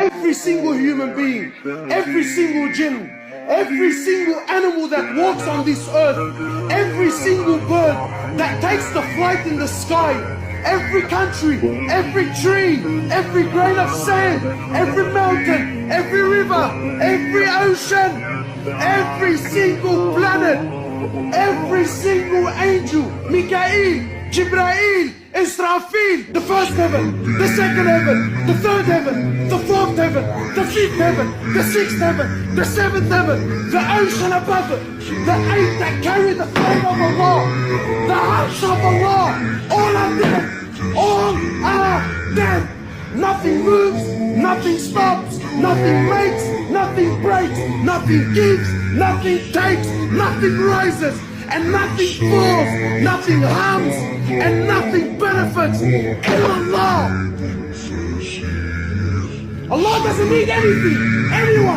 every single human being, every single jinn, every single animal that walks on this earth, every single bird that takes the flight in the sky, every country, every tree, every grain of sand, every mountain, every river, every ocean, every single planet, every single angel, Mikael, Jibrail, Israfil, the first heaven, the second heaven, the third heaven, the fourth heaven, the fifth heaven, the sixth heaven, the seventh heaven, the ocean above it, the eight that carry the flame of Allah, the arsh of Allah, all are dead, all are dead. Nothing moves, nothing stops, nothing makes, nothing breaks, nothing gives, nothing takes, nothing rises, and nothing falls, nothing harms, and nothing benefits. Allah. Allah doesn't need anything, anyone.